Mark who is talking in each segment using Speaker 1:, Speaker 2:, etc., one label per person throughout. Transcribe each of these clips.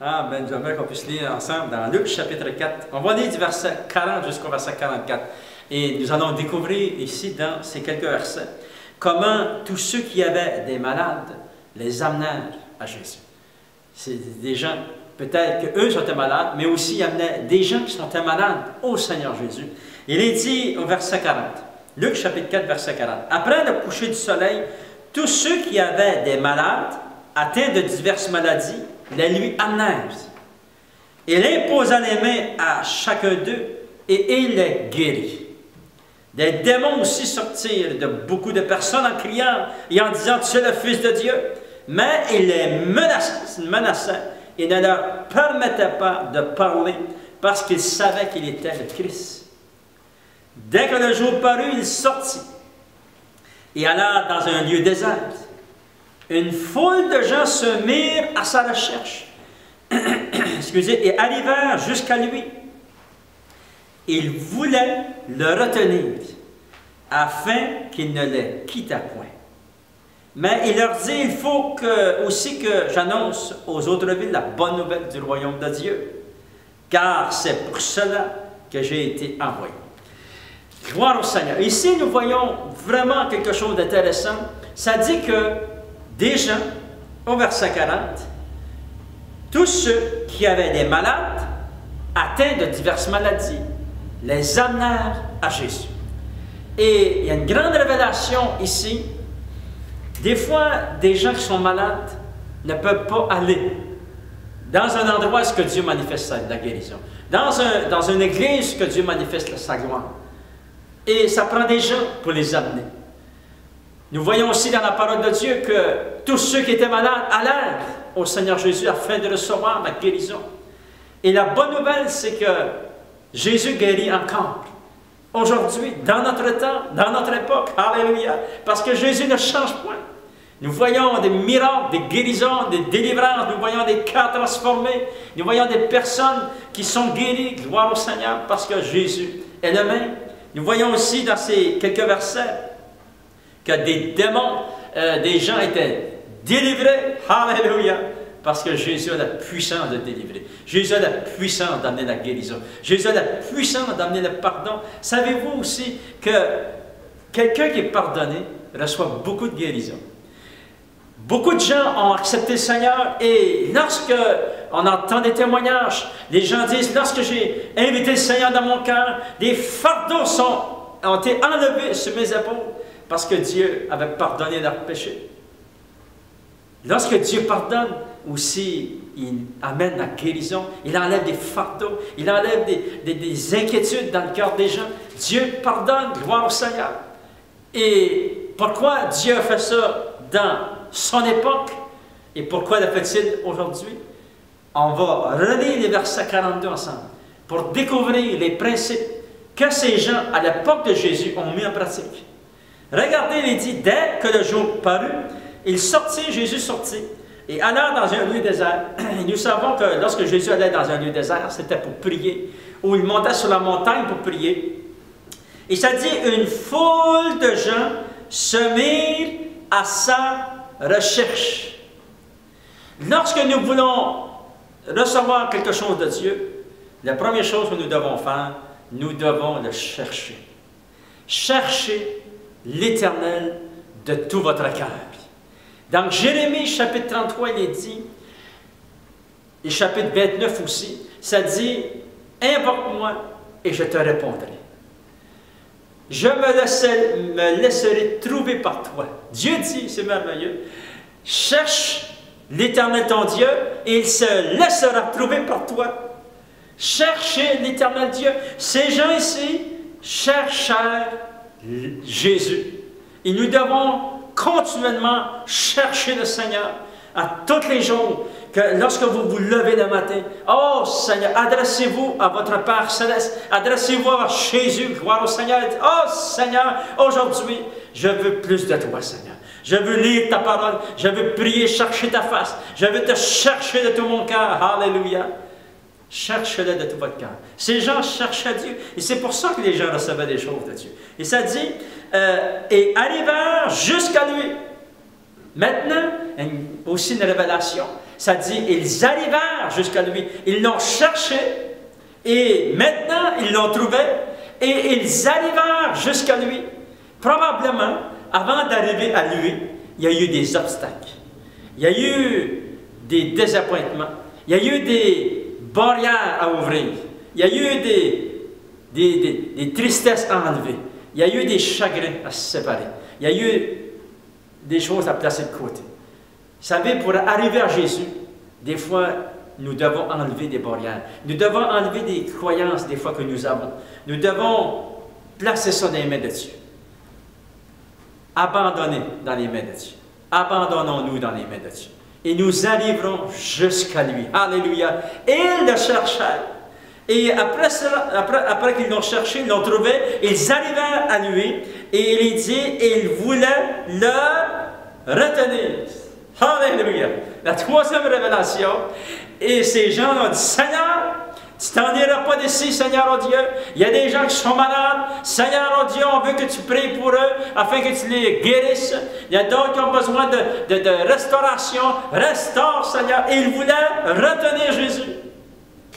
Speaker 1: Ah, ben, j'aimerais qu'on puisse lire ensemble dans Luc chapitre 4. On va lire du verset 40 jusqu'au verset 44. Et nous allons découvrir ici, dans ces quelques versets, comment tous ceux qui avaient des malades les amenèrent à Jésus. C'est des gens, peut-être qu'eux étaient malades, mais aussi ils amenaient des gens qui sont malades au Seigneur Jésus. Il est dit au verset 40, Luc chapitre 4, verset 40. Après le coucher du soleil, tous ceux qui avaient des malades, atteints de diverses maladies, les lui amenèrent. Il imposa les mains à chacun d'eux et il les guérit. Des démons aussi sortirent de beaucoup de personnes en criant et en disant « Tu es le Fils de Dieu ». Mais il les menaçait et ne leur permettait pas de parler parce qu'il savait qu'il était le Christ. Dès que le jour parut, il sortit et alla dans un lieu désert. Une foule de gens se mirent à sa recherche excusez, et arrivèrent jusqu'à lui. Ils voulaient le retenir afin qu'il ne les quittât point. Mais il leur dit, il faut aussi que j'annonce aux autres villes la bonne nouvelle du royaume de Dieu, car c'est pour cela que j'ai été envoyé. Gloire au Seigneur. Ici, nous voyons vraiment quelque chose d'intéressant. Ça dit que des gens, au verset 40, tous ceux qui avaient des malades, atteints de diverses maladies, les amenèrent à Jésus. Et il y a une grande révélation ici. Des fois, des gens qui sont malades ne peuvent pas aller dans un endroit où Dieu manifeste la guérison. Dans une église où Dieu manifeste sa gloire. Et ça prend des gens pour les amener. Nous voyons aussi dans la parole de Dieu que tous ceux qui étaient malades allèrent au Seigneur Jésus afin de recevoir la guérison. Et la bonne nouvelle, c'est que Jésus guérit encore. Aujourd'hui, dans notre temps, dans notre époque, alléluia, parce que Jésus ne change point. Nous voyons des miracles, des guérisons, des délivrances, nous voyons des cas transformés, nous voyons des personnes qui sont guéries, gloire au Seigneur, parce que Jésus est le même. Nous voyons aussi dans ces quelques versets que des démons, des gens étaient délivrés, alléluia, parce que Jésus a la puissance de délivrer. Jésus a la puissance d'amener la guérison. Jésus a la puissance d'amener le pardon. Savez-vous aussi que quelqu'un qui est pardonné reçoit beaucoup de guérison? Beaucoup de gens ont accepté le Seigneur et lorsque on entend des témoignages, les gens disent, lorsque j'ai invité le Seigneur dans mon cœur, des fardeaux ont été enlevés sur mes épaules parce que Dieu avait pardonné leurs péchés. Lorsque Dieu pardonne, aussi, il amène la guérison, il enlève des fardeaux, il enlève des inquiétudes dans le cœur des gens. Dieu pardonne, gloire au Seigneur. Et pourquoi Dieu a fait ça dans son époque et pourquoi le fait-il aujourd'hui? On va relire les versets 42 ensemble pour découvrir les principes que ces gens, à l'époque de Jésus, ont mis en pratique. Regardez, il dit, dès que le jour parut, Jésus sortit et alla dans un lieu désert. Et nous savons que lorsque Jésus allait dans un lieu désert, c'était pour prier, ou il montait sur la montagne pour prier. Et ça dit, une foule de gens se mirent à sa recherche. Lorsque nous voulons recevoir quelque chose de Dieu, la première chose que nous devons faire, nous devons le chercher. Cherchez l'Éternel de tout votre cœur. Dans Jérémie chapitre 33, il est dit, et chapitre 29 aussi, ça dit, invoque-moi et je te répondrai. Je me laisserai trouver par toi. Dieu dit, c'est merveilleux, cherche l'Éternel ton Dieu et il se laissera trouver par toi. Cherchez l'Éternel Dieu. Ces gens ici cherchèrent Jésus. Et nous devons continuellement chercher le Seigneur à tous les jours, que lorsque vous vous levez le matin, oh Seigneur, adressez-vous à votre Père Céleste, adressez-vous à Jésus, gloire au Seigneur, oh Seigneur, aujourd'hui, je veux plus de toi, Seigneur. Je veux lire ta parole, je veux prier, chercher ta face, je veux te chercher de tout mon cœur, alléluia. Cherchez-le de tout votre cœur. Ces gens cherchaient Dieu. Et c'est pour ça que les gens recevaient des choses de Dieu. Et ça dit, et arrivèrent jusqu'à lui. Maintenant, aussi une révélation. Ça dit, ils arrivèrent jusqu'à lui. Ils l'ont cherché et maintenant ils l'ont trouvé et ils arrivèrent jusqu'à lui. Probablement, avant d'arriver à lui, il y a eu des obstacles. Il y a eu des désappointements. Il y a eu des barrières à ouvrir. Il y a eu des tristesses à enlever. Il y a eu des chagrins à se séparer. Il y a eu des choses à placer de côté. Vous savez, pour arriver à Jésus, des fois, nous devons enlever des barrières. Nous devons enlever des croyances, des fois, que nous avons. Nous devons placer ça dans les mains de Dieu. Abandonner dans les mains de Dieu. Abandonnons-nous dans les mains de Dieu. Et nous arriverons jusqu'à lui. Alléluia. Et ils le cherchèrent. Et après qu'ils l'ont cherché, ils l'ont trouvé, ils arrivèrent à lui, et il dit, et ils voulaient le retenir. Alléluia. La troisième révélation, et ces gens ont dit, Seigneur, tu t'en iras pas d'ici, Seigneur, oh Dieu. Il y a des gens qui sont malades. Seigneur, oh Dieu, on veut que tu pries pour eux, afin que tu les guérisses. Il y a d'autres qui ont besoin de restauration. Restaure, Seigneur. Et ils voulaient retenir Jésus.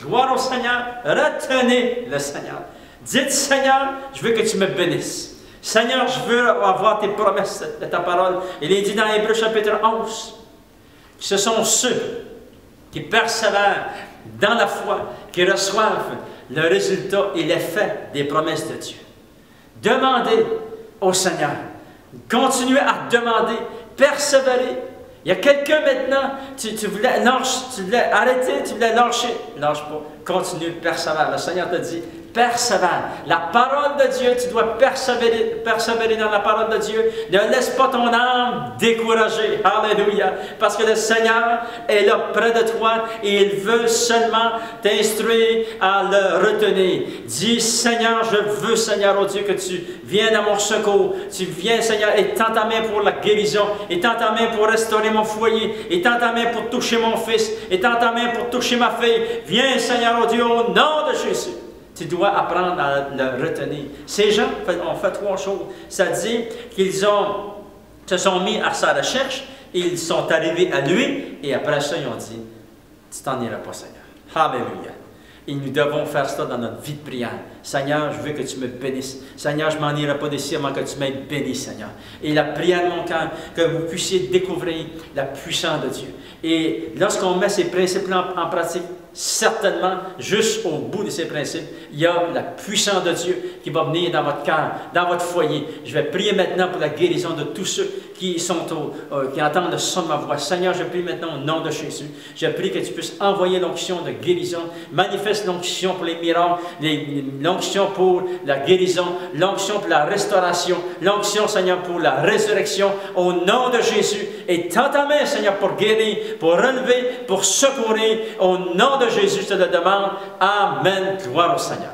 Speaker 1: Gloire au Seigneur, retenez le Seigneur. Dites, Seigneur, je veux que tu me bénisses. Seigneur, je veux avoir tes promesses de ta parole. Il est dit dans Hébreux chapitre 11, que ce sont ceux qui persévèrent dans la foi, qui reçoivent le résultat et l'effet des promesses de Dieu. Demandez au Seigneur. Continuez à demander, persévérer. Il y a quelqu'un maintenant, tu voulais arrêter, tu voulais lâcher. Lâche pas. Continue, persévère. Le Seigneur te dit, persévère. La parole de Dieu, tu dois persévérer dans la parole de Dieu. Ne laisse pas ton âme décourager. Alléluia. Parce que le Seigneur est là près de toi et il veut seulement t'instruire à le retenir. Dis, Seigneur, je veux, Seigneur, oh Dieu, que tu viennes à mon secours. Tu viens, Seigneur, et tends ta main pour la guérison, et tends ta main pour restaurer mon foyer, et tends ta main pour toucher mon fils, et tends ta main pour toucher ma fille. Viens, Seigneur, oh Dieu, au nom de Jésus. Tu dois apprendre à le retenir. Ces gens ont fait trois choses. Ça dit qu'ils se sont mis à sa recherche, et ils sont arrivés à lui, et après ça, ils ont dit, tu t'en iras pas, Seigneur. Alléluia. Et nous devons faire ça dans notre vie de prière. Seigneur, je veux que tu me bénisses. Seigneur, je m'en irai pas d'ici avant que tu m'aies béni, Seigneur. Et la prière de mon cœur, que vous puissiez découvrir la puissance de Dieu. Et lorsqu'on met ces principes-là en pratique, certainement, juste au bout de ces principes, il y a la puissance de Dieu qui va venir dans votre cœur, dans votre foyer. Je vais prier maintenant pour la guérison de tous ceux qui entendent le son de ma voix. Seigneur, je prie maintenant au nom de Jésus. Je prie que tu puisses envoyer l'onction de guérison. Manifeste l'onction pour les miracles, l'onction pour la guérison, l'onction pour la restauration, l'onction, Seigneur, pour la résurrection. Au nom de Jésus. Et tends ta main, Seigneur, pour guérir, pour relever, pour secourir. Au nom de Jésus, je te le demande. Amen. Gloire au Seigneur.